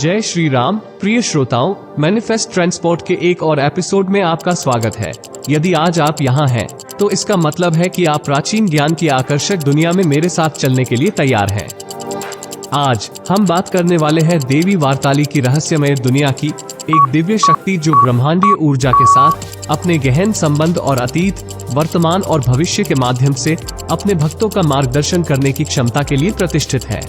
जय श्री राम। प्रिय श्रोताओं, मैनिफेस्ट ट्रांसपोर्ट के एक और एपिसोड में आपका स्वागत है। यदि आज आप यहाँ हैं, तो इसका मतलब है कि आप प्राचीन ज्ञान की आकर्षक दुनिया में मेरे साथ चलने के लिए तैयार हैं। आज हम बात करने वाले हैं देवी वार्ताली की रहस्यमय दुनिया की, एक दिव्य शक्ति जो ब्रह्मांडीय ऊर्जा के साथ अपने गहन संबंध और अतीत, वर्तमान और भविष्य के माध्यम से अपने भक्तों का मार्गदर्शन करने की क्षमता के लिए प्रतिष्ठित है।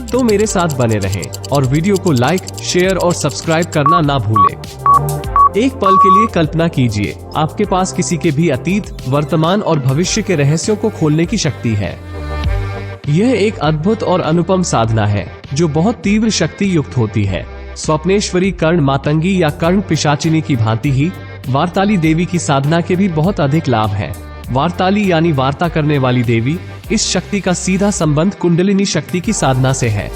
तो मेरे साथ बने रहें और वीडियो को लाइक, शेयर और सब्सक्राइब करना ना भूलें। एक पल के लिए कल्पना कीजिए, आपके पास किसी के भी अतीत, वर्तमान और भविष्य के रहस्यों को खोलने की शक्ति है। यह एक अद्भुत और अनुपम साधना है जो बहुत तीव्र शक्ति युक्त होती है। स्वप्नेश्वरी, कर्ण मातंगी या कर्ण पिशाचिनी की भांति ही वार्ताली देवी की साधना के भी बहुत अधिक लाभ हैं। वार्ताली यानी वार्ता करने वाली देवी, इस शक्ति का सीधा संबंध कुंडलिनी शक्ति की साधना से है।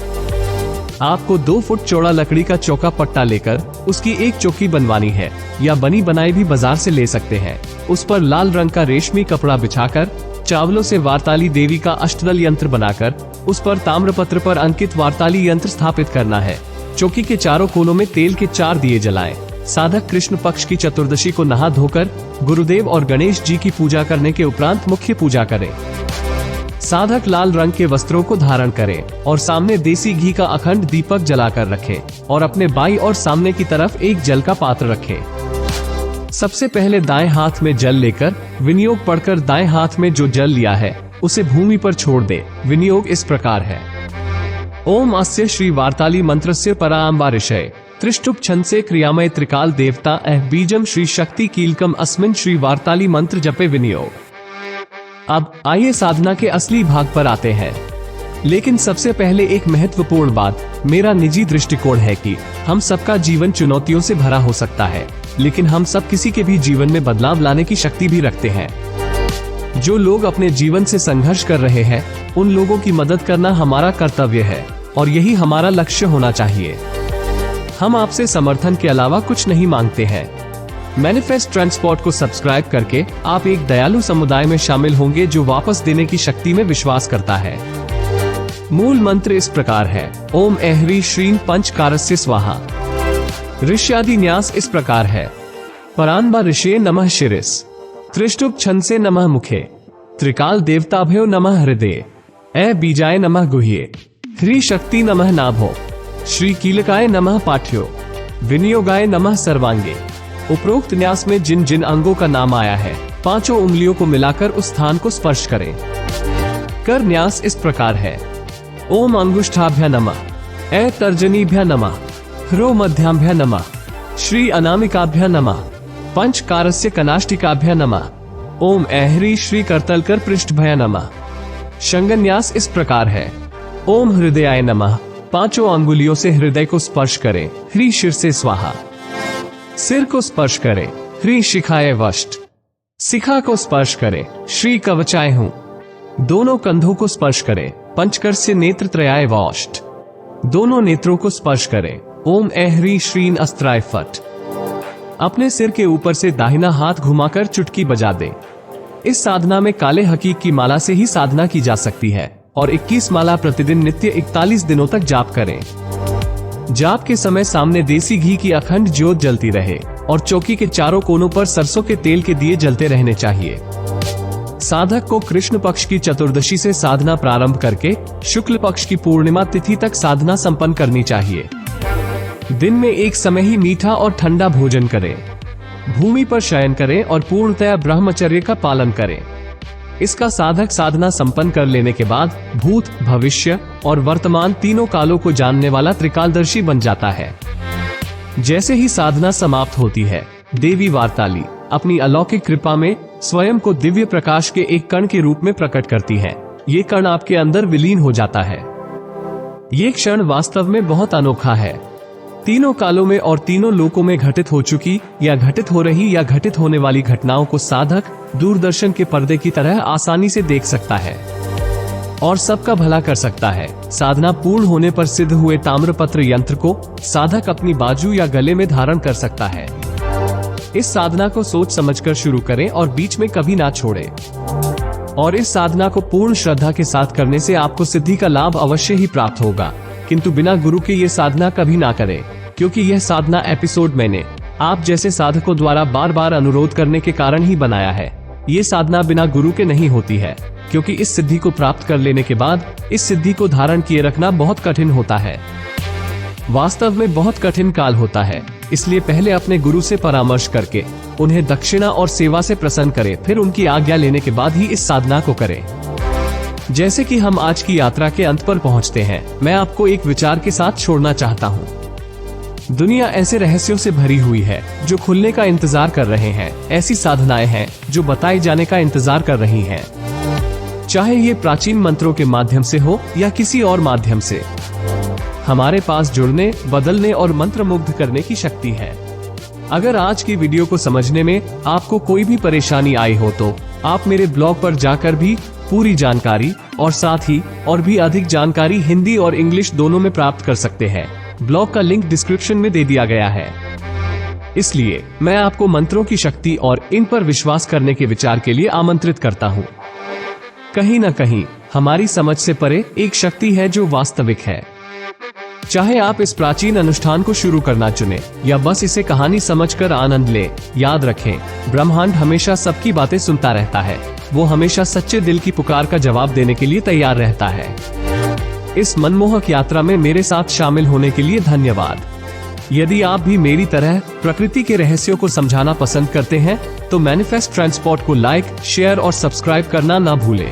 आपको 2 फुट चौड़ा लकड़ी का चौका पट्टा लेकर उसकी एक चौकी बनवानी है, या बनी बनाई भी बाजार से ले सकते हैं। उस पर लाल रंग का रेशमी कपड़ा बिछाकर चावलों से वार्ताली देवी का अष्टदल यंत्र बनाकर उस पर ताम्रपत्र पर अंकित वार्ताली यंत्र स्थापित करना है। चौकी के चारों कोनों में तेल के 4 दिए जलाएं। साधक कृष्ण पक्ष की चतुर्दशी को नहा धोकर गुरुदेव और गणेश जी की पूजा करने के उपरांत मुख्य पूजा करें। साधक लाल रंग के वस्त्रों को धारण करें और सामने देसी घी का अखंड दीपक जलाकर रखें और अपने बाईं और सामने की तरफ एक जल का पात्र रखें। सबसे पहले दाएं हाथ में जल लेकर विनियोग पढ़कर दाएं हाथ में जो जल लिया है उसे भूमि पर छोड़ दे। विनियोग इस प्रकार है: ओम अस्य श्री वार्ताली मंत्रस्य पराम्बारिशय त्रिष्टुप छंसे क्रियामय त्रिकाल देवता बीजम श्री शक्ति कीलकम अस्मिन श्री वार्ताली मंत्र जपे विनियोग। अब आइए साधना के असली भाग पर आते हैं। लेकिन सबसे पहले एक महत्वपूर्ण बात, मेरा निजी दृष्टिकोण है कि हम सबका जीवन चुनौतियों से भरा हो सकता है, लेकिन हम सब किसी के भी जीवन में बदलाव लाने की शक्ति भी रखते हैं। जो लोग अपने जीवन से संघर्ष कर रहे हैं, उन लोगों की मदद करना हमारा कर्तव्य है और यही हमारा लक्ष्य होना चाहिए। हम आपसे समर्थन के अलावा कुछ नहीं मांगते हैं। मैनिफेस्ट ट्रांसपोर्ट को सब्सक्राइब करके आप एक दयालु समुदाय में शामिल होंगे जो वापस देने की शक्ति में विश्वास करता है। मूल मंत्र इस प्रकार है: ओम ऐह्री श्रीं पंचकारस्य स्वाहा। ऋष्यादि न्यास इस प्रकार है: परान्बा ऋषे नमः शिरस, त्रिष्टुप छंसे नमः मुखे, त्रिकाल देवताभ्यो नमः हृदये, बीजाय नमः गुह्ये, ह्री शक्ति नमः नाभो, श्री कीलकाय नमः पाठ्यो, विनियोगाय नमः सर्वांगे। उपरोक्त न्यास में जिन जिन अंगों का नाम आया है, 5 उंगलियों को मिलाकर उस स्थान को स्पर्श करें। कर न्यास इस प्रकार है: ओम अंगुष्ठाभ्य नमः, तर्जनीभ्य नमः, ह्रो मध्याभ्य नमः, श्री अनामिकाभ्य नमः, पंचकारस्य कनाष्टिकाभ्य नमः, ओम ऐह्री श्री करतलकर पृष्ठभय नमः। शंगन्यास इस प्रकार है: ओम हृदयाय नमः, 5 अंगुलियों से हृदय को स्पर्श करें। ह्री शिर से स्वाहा। सिर को स्पर्श करें। ह्री शिखाय वष्ट। शिखा को स्पर्श करें। श्री कवचाय हूँ। दोनों कंधों को स्पर्श करें। पंचकर्स्य नेत्र त्रयाय वष्ट। दोनों नेत्रों को स्पर्श करें। ओम ऐह्री श्रीन अस्त्राय फट। अपने सिर के ऊपर से दाहिना हाथ घुमाकर चुटकी बजा दें। इस साधना में काले हकीक की माला से ही साधना की जा सकती है और 21 माला प्रतिदिन नित्य 41 दिनों तक जाप करें। जाप के समय सामने देसी घी की अखंड ज्योत जलती रहे और चौकी के चारों कोनों पर सरसों के तेल के दिए जलते रहने चाहिए। साधक को कृष्ण पक्ष की चतुर्दशी से साधना प्रारंभ करके शुक्ल पक्ष की पूर्णिमा तिथि तक साधना संपन्न करनी चाहिए। दिन में एक समय ही मीठा और ठंडा भोजन करें। भूमि पर शयन करें और पूर्णतया ब्रह्मचर्य का पालन करें। इसका साधक साधना संपन्न कर लेने के बाद भूत, भविष्य और वर्तमान तीनों कालों को जानने वाला त्रिकालदर्शी बन जाता है। जैसे ही साधना समाप्त होती है, देवी वार्ताली अपनी अलौकिक कृपा में स्वयं को दिव्य प्रकाश के एक कण के रूप में प्रकट करती है। ये कण आपके अंदर विलीन हो जाता है। ये क्षण वास्तव में बहुत अनोखा है। तीनों कालों में और तीनों लोकों में घटित हो चुकी या घटित हो रही या घटित होने वाली घटनाओं को साधक दूरदर्शन के पर्दे की तरह आसानी से देख सकता है और सबका भला कर सकता है। साधना पूर्ण होने पर सिद्ध हुए ताम्रपत्र यंत्र को साधक अपनी बाजू या गले में धारण कर सकता है। इस साधना को सोच समझकर शुरू करें और बीच में कभी ना छोड़ें। और इस साधना को पूर्ण श्रद्धा के साथ करने से आपको सिद्धि का लाभ अवश्य ही प्राप्त होगा। किंतु बिना गुरु के ये साधना कभी ना करें, क्योंकि यह साधना एपिसोड मैंने आप जैसे साधकों द्वारा बार बार अनुरोध करने के कारण ही बनाया है। ये साधना बिना गुरु के नहीं होती है, क्योंकि इस सिद्धि को प्राप्त कर लेने के बाद इस सिद्धि को धारण किए रखना बहुत कठिन होता है। वास्तव में बहुत कठिन काल होता है, इसलिए पहले अपने गुरु से परामर्श करके उन्हें दक्षिणा और सेवा से प्रसन्न करें, फिर उनकी आज्ञा लेने के बाद ही इस साधना को करें। जैसे कि हम आज की यात्रा के अंत पर पहुंचते हैं, मैं आपको एक विचार के साथ छोड़ना चाहता हूं। दुनिया ऐसे रहस्यों से भरी हुई है जो खुलने का इंतजार कर रहे हैं। ऐसी साधनाएं हैं जो बताए जाने का इंतजार कर रही हैं, चाहे ये प्राचीन मंत्रों के माध्यम से हो या किसी और माध्यम से। हमारे पास जुड़ने, बदलने और मंत्र मुग्ध करने की शक्ति है। अगर आज की वीडियो को समझने में आपको कोई भी परेशानी आई हो तो आप मेरे ब्लॉग पर जाकर भी पूरी जानकारी और साथ ही और भी अधिक जानकारी हिंदी और इंग्लिश दोनों में प्राप्त कर सकते हैं। ब्लॉग का लिंक डिस्क्रिप्शन में दे दिया गया है। इसलिए मैं आपको मंत्रों की शक्ति और इन पर विश्वास करने के विचार के लिए आमंत्रित करता हूँ। कहीं न कहीं हमारी समझ से परे एक शक्ति है जो वास्तविक है। चाहे आप इस प्राचीन अनुष्ठान को शुरू करना चुने या बस इसे कहानी समझकर आनंद ले, याद रखें, ब्रह्मांड हमेशा सबकी बातें सुनता रहता है। वो हमेशा सच्चे दिल की पुकार का जवाब देने के लिए तैयार रहता है। इस मनमोहक यात्रा में मेरे साथ शामिल होने के लिए धन्यवाद। यदि आप भी मेरी तरह प्रकृति के रहस्यों को समझाना पसंद करते हैं तो मैनिफेस्ट ट्रांसपोर्ट को लाइक, शेयर और सब्सक्राइब करना ना भूलें।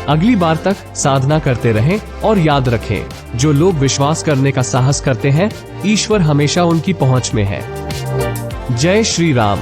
अगली बार तक साधना करते रहें और याद रखें, जो लोग विश्वास करने का साहस करते हैं, ईश्वर हमेशा उनकी पहुंच में है। जय श्री राम।